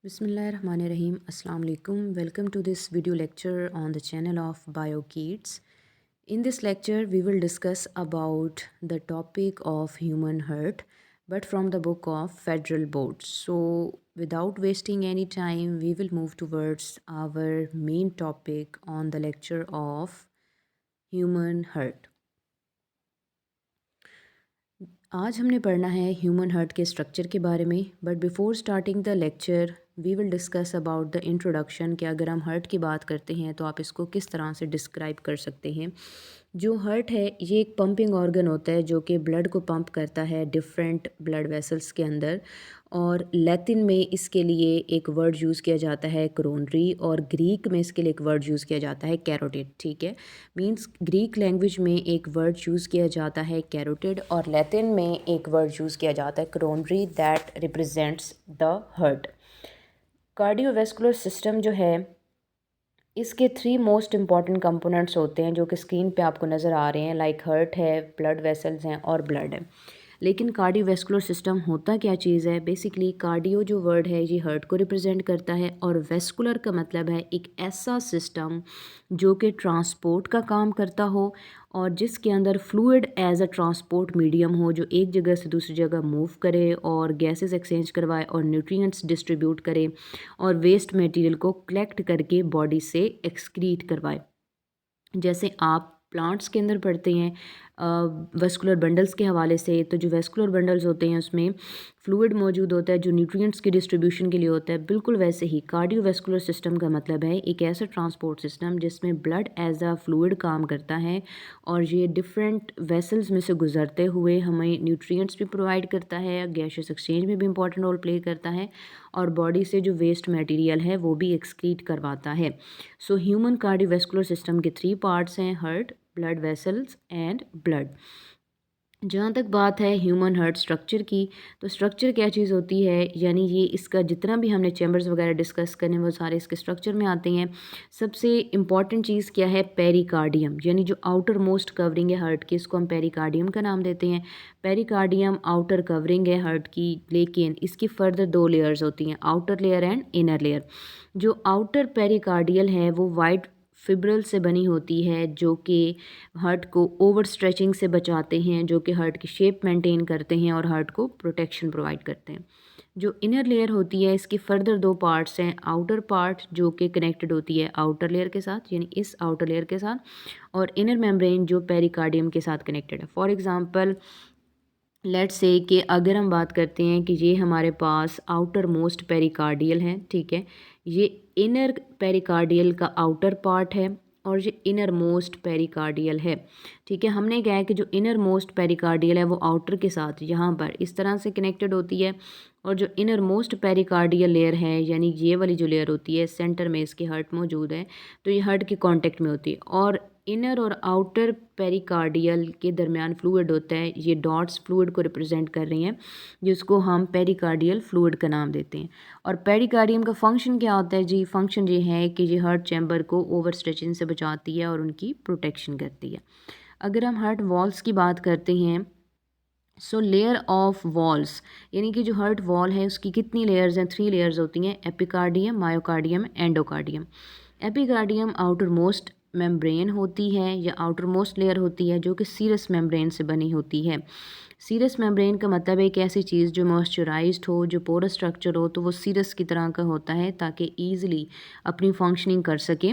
Bismillahirrahmanirrahim. Assalamu alaikum. Welcome to this video lecture on the channel of BioKids. In this lecture, we will discuss about the topic of human heart, but from the book of Federal Boards. So, without wasting any time, we will move towards our main topic on the lecture of human heart. आज हमने पढ़ना है human heart के structure के बारे में, but before starting the lecture we will discuss about the introduction कि अगर हम हार्ट की बात करते हैं तो आप इसको किस तरह से डिस्क्राइब कर सकते हैं। जो हार्ट है ये एक पंपिंग ऑर्गन होता है जो कि ब्लड को पंप करता है डिफरेंट ब्लड वेसल्स के अंदर, और लैटिन में इसके लिए एक वर्ड यूज़ किया जाता है कोरोनरी, और ग्रीक में इसके लिए एक वर्ड यूज़ किया जाता है कैरोटिड। ठीक है, मींस ग्रीक लैंग्वेज में एक वर्ड यूज़ किया जाता है कैरोटिड और लैटिन में एक वर्ड यूज़ किया जाता है coronary that represents the heart. Cardiovascular system जो है इसके 3 मोस्ट इम्पॉर्टेंट कंपोनेंट्स होते हैं जो कि स्क्रीन पे आपको नज़र आ रहे हैं, लाइक हार्ट है, ब्लड वेसल्स हैं और ब्लड है। लेकिन कार्डियोवैस्कुलर सिस्टम होता क्या चीज़ है? बेसिकली कार्डियो जो वर्ड है ये हार्ट को रिप्रेजेंट करता है, और वैस्कुलर का मतलब है एक ऐसा सिस्टम जो कि ट्रांसपोर्ट का काम करता हो और जिसके अंदर fluid as a transport medium हो, जो एक जगह से दूसरी जगह मूव करे और गैसेस एक्सचेंज करवाए और न्यूट्रिएंट्स डिस्ट्रीब्यूट करे और वेस्ट मटेरियल को कलेक्ट करके बॉडी से एक्सक्रीट करवाए। जैसे आप प्लांट्स के अंदर पढ़ते हैं वेस्कुलर बंडल्स के हवाले से, तो जो वेस्कुलर बंडल्स होते हैं उसमें फ्लूइड मौजूद होता है जो न्यूट्रिएंट्स की डिस्ट्रीब्यूशन के लिए होता है। बिल्कुल वैसे ही कार्डियोवैस्कुलर सिस्टम का मतलब है एक ऐसा ट्रांसपोर्ट सिस्टम जिसमें ब्लड एज अ फ्लूइड काम करता है और ये डिफरेंट वेसल्स में से गुजरते हुए हमें न्यूट्रिएंट्स भी प्रोवाइड करता है, गैसियस एक्सचेंज में भी इंपॉर्टेंट रोल प्ले करता है और बॉडी से जो वेस्ट मटेरियल है वो भी एक्सक्रीट करवाता है। सो ह्यूमन कार्डियोवैस्कुलर सिस्टम के 3 पार्ट्स हैं, heart, blood vessels and blood. जहाँ तक बात है ह्यूमन हार्ट स्ट्रक्चर की, तो स्ट्रक्चर क्या चीज़ होती है, यानी ये इसका जितना भी हमने चैम्बर्स वगैरह डिस्कस करने वो सारे इसके स्ट्रक्चर में आते हैं। सबसे इम्पॉर्टेंट चीज़ क्या है? पेरिकार्डियम, यानी जो आउटर मोस्ट कवरिंग है हार्ट की, इसको हम पेरिकार्डियम का नाम देते हैं। पेरिकार्डियम आउटर कवरिंग है हार्ट की, लेकिन इसकी फर्दर 2 लेयर्स होती हैं, outer layer and inner layer. जो आउटर पेरिकार्डियल है वो वाइट फिब्रल से बनी होती है जो कि हार्ट को ओवर स्ट्रेचिंग से बचाते हैं, जो कि हार्ट की शेप मेंटेन करते हैं और हार्ट को प्रोटेक्शन प्रोवाइड करते हैं। जो इनर लेयर होती है इसकी फर्दर 2 पार्ट्स हैं, आउटर पार्ट जो कि कनेक्टेड होती है आउटर लेयर के साथ, यानी इस आउटर लेयर के साथ, और इनर मेम्ब्रेन जो पेरिकार्डियम के साथ कनेक्टेड है। फॉर एग्जांपल लेट्स से कि अगर हम बात करते हैं कि ये हमारे पास आउटर मोस्ट पेरिकार्डियल है, ठीक है, ये इनर पेरिकार्डियल का आउटर पार्ट है और ये इनर मोस्ट पेरिकार्डियल है। ठीक है, हमने क्या है कि जो इनर मोस्ट पेरिकार्डियल है वो आउटर के साथ यहाँ पर इस तरह से कनेक्टेड होती है, और जो इनर मोस्ट पेरिकार्डियल लेयर है यानी ये वाली जो लेयर होती है सेंटर में इसके हार्ट मौजूद है, तो ये हार्ट के कांटेक्ट में होती है, और इनर और आउटर पेरिकार्डियल के दरमियान फ्लूइड होता है, ये डॉट्स फ्लूइड को रिप्रेजेंट कर रही हैं जिसको हम पेरिकार्डियल फ्लूइड का नाम देते हैं। और पेरिकार्डियम का फंक्शन क्या होता है जी? फंक्शन ये है कि ये हार्ट चैम्बर को ओवर स्ट्रेचिंग से बचाती है और उनकी प्रोटेक्शन करती है। अगर हम हार्ट वॉल्स की बात करते हैं, सो लेयर ऑफ वॉल्स, यानी कि जो हार्ट वॉल है उसकी कितनी लेयर्स हैं? 3 लेयर्स होती हैं, epicardium, myocardium, endocardium. Epicardium outer most membrane होती है या आउटर मोस्ट लेयर होती है जो कि सीरस मेम्ब्रेन से बनी होती है। सीरस मेम्ब्रेन का मतलब है एक ऐसी चीज़ जो मॉइस्चराइज्ड हो, जो पोरस स्ट्रक्चर हो, तो वो सीरस की तरह का होता है ताकि ईजिली अपनी फंक्शनिंग कर सके।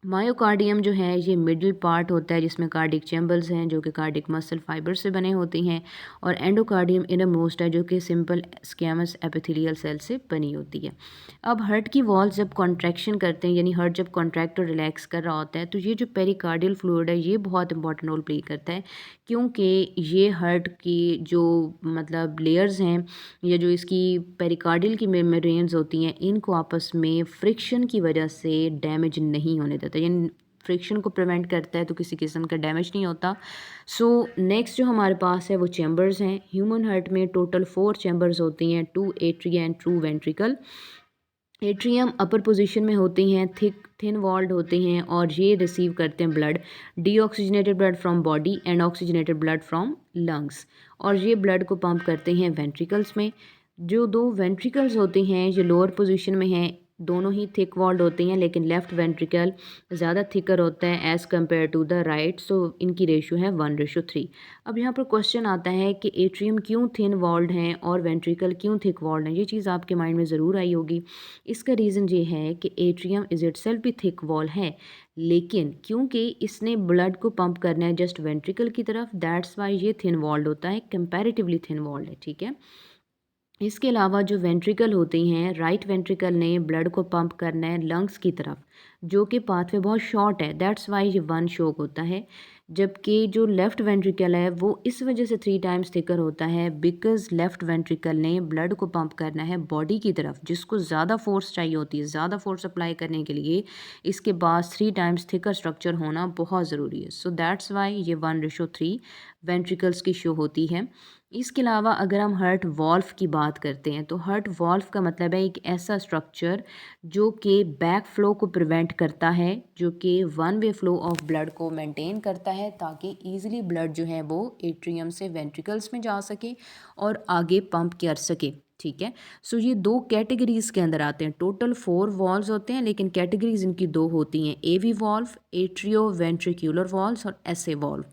मायोकार्डियम जो है ये मिडिल पार्ट होता है जिसमें कार्डिक चैम्बर्स हैं जो कि कार्डिक मसल फाइबर से बने होते हैं, और एंडोकार्डियम इनर मोस्ट है जो कि सिंपल स्क्वैमस एपिथेलियल सेल से बनी होती है। अब हार्ट की वॉल्स जब कॉन्ट्रैक्शन करते हैं, यानी हार्ट जब कॉन्ट्रैक्ट और रिलैक्स कर रहा होता है, तो ये जो पेरिकार्डियल फ्लूइड है ये बहुत इंपॉर्टेंट रोल प्ले करता है, क्योंकि ये हार्ट की जो मतलब लेयर्स हैं या जो इसकी पेरिकार्डियल की मेम्ब्रेन्स होती हैं इनको आपस में फ्रिक्शन की वजह से डैमेज नहीं होने देता, यानी फ्रिक्शन को प्रिवेंट करता है तो किसी किस्म का डैमेज नहीं होता। सो नेक्स्ट जो हमारे पास है वो चैम्बर्स हैं। ह्यूमन हार्ट में टोटल 4 चैम्बर्स होती हैं, 2 atria and 2 ventricle. Atrium upper position में होती हैं, थिन वॉल्ड होते हैं और ये रिसीव करते हैं blood, deoxygenated blood from body and oxygenated blood from lungs, और ये ब्लड को पंप करते हैं वेंट्रिकल्स में। जो दो वेंट्रिकल्स होते हैं जो लोअर पोजीशन में हैं, दोनों ही थिक वॉल्ड होते हैं, लेकिन लेफ़्ट वेंट्रिकल ज़्यादा थिकर होता है as compared to the right, so इनकी रेशो है 1:3। अब यहाँ पर क्वेश्चन आता है कि एट्रियम क्यों थिन वॉल्ड हैं और वेंट्रिकल क्यों थिक वॉल्ड हैं। ये चीज़ आपके माइंड में ज़रूर आई होगी। इसका रीज़न ये है कि एट्रियम इज़ इटसेल्फ भी थिक वॉल है, लेकिन क्योंकि इसने ब्लड को पंप करना है जस्ट वेंट्रिकल की तरफ, दैट्स वाई ये थिन वॉल्ड होता है, कंपैरेटिवली थिन वॉल्ड है, ठीक है। इसके अलावा जो वेंट्रिकल होते हैं, राइट वेंट्रिकल ने ब्लड को पंप करना है लंग्स की तरफ, जो कि पाथवे बहुत शॉर्ट है, दैट्स वाई ये वन शोक होता है। जबकि जो लेफ़्ट वेंट्रिकल है वो इस वजह से 3 टाइम्स थिकर होता है बिकॉज़ लेफ़्ट वेंट्रिकल ने ब्लड को पंप करना है बॉडी की तरफ, जिसको ज़्यादा फोर्स चाहिए होती है, ज़्यादा फोर्स अप्लाई करने के लिए इसके पास 3 टाइम्स थिकर स्ट्रक्चर होना बहुत ज़रूरी है। सो दैट्स वाई ये 1:3 वेंट्रिकल्स की शो होती है। इसके अलावा अगर हम हार्ट वॉल्व की बात करते हैं, तो हार्ट वॉल्व का मतलब है एक ऐसा स्ट्रक्चर जो कि बैक फ्लो को प्रिवेंट करता है, जो कि one way flow of blood को मेंटेन करता है, ताकि ईजिली ब्लड जो है वो एट्रियम से वेंट्रिकल्स में जा सके और आगे पंप कर सके, ठीक है। सो ये दो कैटेगरीज के अंदर आते हैं। टोटल 4 वॉल्व्स होते हैं, लेकिन कैटेगरीज इनकी दो होती हैं, AV valve, atrioventricular valves और SA valve,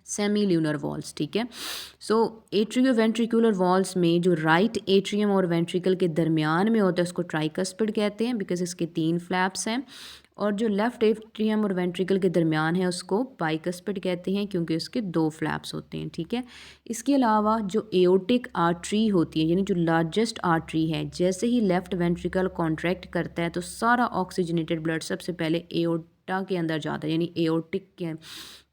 semilunar valves, ठीक है। सो एट्रियो वेंट्रिकुलर वॉल्स में जो राइट एट्रियम और वेंट्रिकल के दरमियान में होता है उसको ट्राइकस्पिड कहते हैं, बिकॉज इसके 3 फ्लैप्स हैं। और जो लेफ्ट एट्रियम और वेंट्रिकल के दरमियान है उसको बाइकस्पिड कहते हैं, क्योंकि उसके 2 फ्लैप्स होते हैं, ठीक है। इसके अलावा जो एओटिक आर्टरी होती है, यानी जो लार्जेस्ट आर्टरी है, जैसे ही लेफ्ट वेंट्रिकल कॉन्ट्रैक्ट करता है तो सारा ऑक्सीजनेटेड ब्लड सबसे पहले एओर्टा के अंदर जाता है, यानी एओर्टिक के,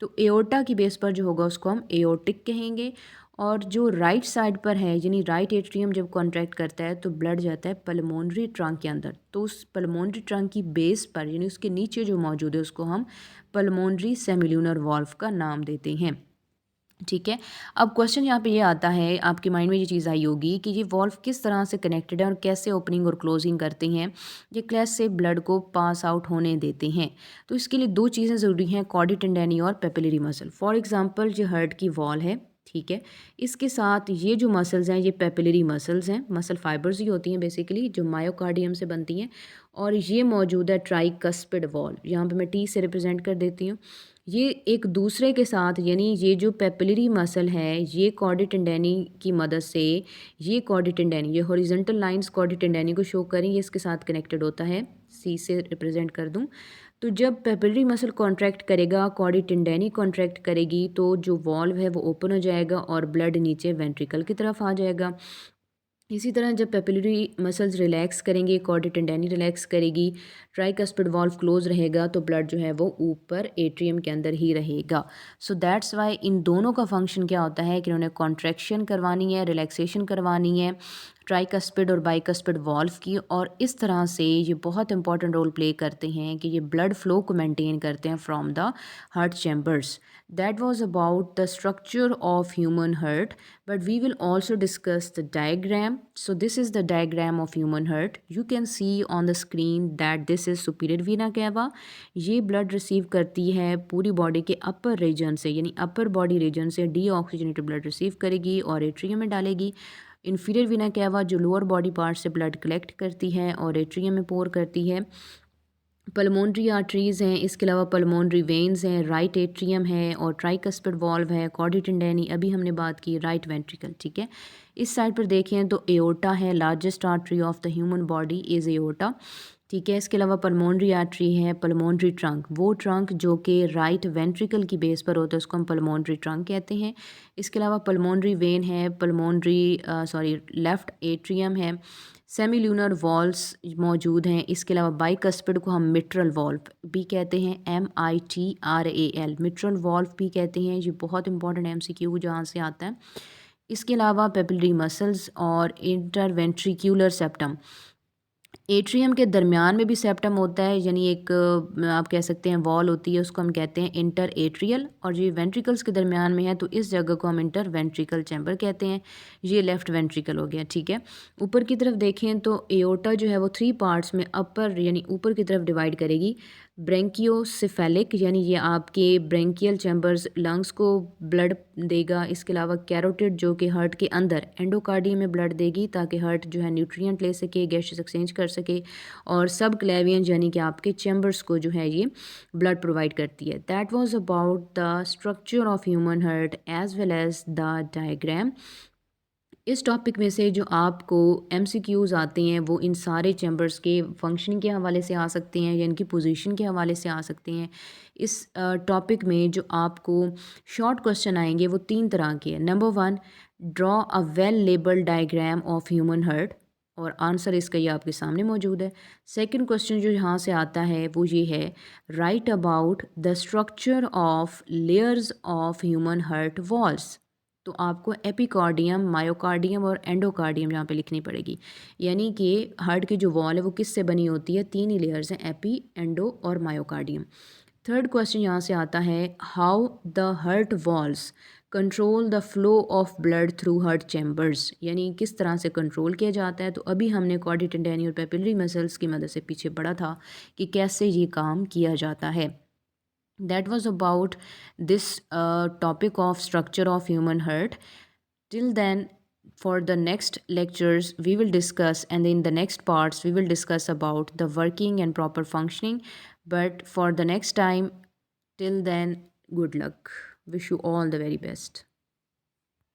तो एओर्टा की बेस पर जो होगा उसको हम एओर्टिक कहेंगे। और जो राइट साइड पर है, यानी राइट एट्रियम जब कॉन्ट्रैक्ट करता है तो ब्लड जाता है पल्मोनरी ट्रंक के अंदर, तो उस पल्मोनरी ट्रंक की बेस पर, यानी उसके नीचे जो मौजूद है, उसको हम पल्मोनरी सेमिल्यूनर वॉल्व का नाम देते हैं, ठीक है। अब क्वेश्चन यहाँ पे ये आता है, आपके माइंड में ये चीज़ आई होगी कि ये वॉल्व किस तरह से कनेक्टेड है और कैसे ओपनिंग और क्लोजिंग करते हैं, ये क्लैस से ब्लड को पास आउट होने देते हैं। तो इसके लिए दो चीज़ें ज़रूरी हैं, कॉर्डी टेंडेनी और पेपिलरी मसल। फॉर एग्जांपल जो हार्ट की वॉल है, ठीक है, इसके साथ ये जो मसल्स हैं ये पेपिलरी मसल्स हैं, मसल फाइबर्स ही होती हैं बेसिकली, जो मायोकार्डियम से बनती हैं। और ये मौजूद है ट्राइकस्पिड वॉल, यहाँ पे मैं टी से रिप्रेजेंट कर देती हूँ। ये एक दूसरे के साथ, यानी ये जो पेपिलरी मसल है ये कॉर्डी टेंडेनी की मदद से, ये कॉर्डी टेंडेनी, ये हॉरिजॉन्टल लाइंस कॉर्डी टेंडेनी को शो करें, ये इसके साथ कनेक्टेड होता है, सी से रिप्रेजेंट कर दूं। तो जब पेपिलरी मसल कॉन्ट्रैक्ट करेगा, कॉर्डी टेंडेनी कॉन्ट्रैक्ट करेगी, तो जो वॉल्व है वो ओपन हो जाएगा और ब्लड नीचे वेंट्रिकल की तरफ आ जाएगा। इसी तरह जब पेपिलरी मसल्स रिलैक्स करेंगे, कॉर्डी टेंडेनी रिलैक्स करेगी, ट्राइकस्पिड वॉल्व क्लोज रहेगा, तो ब्लड जो है वो ऊपर एट्रियम के अंदर ही रहेगा। सो दैट्स वाई इन दोनों का फंक्शन क्या होता है कि उन्होंने कॉन्ट्रैक्शन करवानी है, रिलैक्सेशन करवानी है ट्राइकस्पिड और बाइकस्पिड वॉल्व की, और इस तरह से ये बहुत इंपॉर्टेंट रोल प्ले करते हैं कि ये ब्लड फ्लो को मेंटेन करते हैं from the heart chambers. That was about the structure of human heart, but we will also discuss the diagram. So this is the diagram of human heart. You can see on the screen that this is superior vena cava. ये blood receive करती है पूरी body के अपर reason से, यानी upper body region से deoxygenated blood receive करेगी और एट्रियम में डालेगी। इन्फीरियर वीना कैवा जो लोअर बॉडी पार्ट से ब्लड कलेक्ट करती है और एट्रियम में पोर करती है। पल्मोनरी आर्टरीज़ हैं, इसके अलावा पल्मोनरी वेन्स हैं, राइट एट्रियम है और ट्राइकस्पिड वॉल्व है, कॉर्डी टेंडेनी, अभी हमने बात की राइट वेंट्रिकल, ठीक है। इस साइड पर देखें तो एओर्टा है, largest artery of the human body is aorta, ठीक है। इसके अलावा पल्मोनरी आर्टरी है, पल्मोनरी ट्रंक, वो ट्रंक जो कि राइट वेंट्रिकल की बेस पर होता है उसको हम पल्मोनरी ट्रंक कहते हैं। इसके अलावा पल्मोनरी वेन है, लेफ़्ट एट्रियम है, सेमी ल्यूनर वॉल्स मौजूद हैं। इसके अलावा बाइकस्पिड को हम मिट्रल वॉल्व भी कहते हैं, MITRAL, मिट्रल वॉल्व भी कहते हैं। ये बहुत इंपॉर्टेंट MCQ जहाँ से आता है। इसके अलावा पेपिलरी मसल्स और इंटरवेंट्रिक्यूलर सेप्टम, एट्रियम के दरमियान में भी सेप्टम होता है, यानी एक आप कह सकते हैं वॉल होती है, उसको हम कहते हैं इंटर एट्रियल, और ये वेंट्रिकल्स के दरमियान में है तो इस जगह को हम इंटर वेंट्रिकल चैम्बर कहते हैं। ये लेफ्ट वेंट्रिकल हो गया, ठीक है। ऊपर की तरफ देखें तो एओर्टा जो है वो 3 पार्ट्स में अपर यानी ऊपर की तरफ डिवाइड करेगी। ब्रेंकियोसेफेलिक यानी ये आपके ब्रेंकियल चैम्बर्स लंग्स को ब्लड देगा। इसके अलावा कैरोटिड जो कि हार्ट के अंदर एंडोकार्डियम में ब्लड देगी ताकि हार्ट जो है न्यूट्रिएंट ले सके, गैसेस एक्सचेंज कर सके। और सब क्लेवियन यानी कि आपके चैम्बर्स को जो है ये ब्लड प्रोवाइड करती है। That was about the structure of human heart as well as the diagram. इस टॉपिक में से जो आपको एमसीक्यूज़ आते हैं वो इन सारे चैम्बर्स के फंक्शनिंग के हवाले से आ सकते हैं या इनकी पोजीशन के हवाले से आ सकते हैं। इस टॉपिक में जो आपको शॉर्ट क्वेश्चन आएंगे वो 3 तरह के हैं। Number 1, draw a well labelled diagram of human heart, और आंसर इसका ये आपके सामने मौजूद है। सेकंड क्वेश्चन जो यहाँ से आता है वो ये है, right about the structure of layers of human heart walls. तो आपको एपिकार्डियम, मायोकार्डियम और एंडोकार्डियम यहाँ पे लिखनी पड़ेगी। यानी कि हार्ट की जो वॉल है वो किससे बनी होती है? 3 ही लेयर्स हैं, एपी, एंडो और मायोकार्डियम। थर्ड क्वेश्चन यहाँ से आता है, how the heart walls control the flow of blood through heart chambers, यानी किस तरह से कंट्रोल किया जाता है। तो अभी हमने क्वाड्री टेंडेनी और पेपिलरी मसल्स की मदद से पीछे पढ़ा था कि कैसे ये काम किया जाता है। That was about this topic of structure of human heart. Till then, for the next lectures we will discuss, and in the next parts we will discuss about the working and proper functioning. But for the next time, till then, good luck. Wish you all the very best.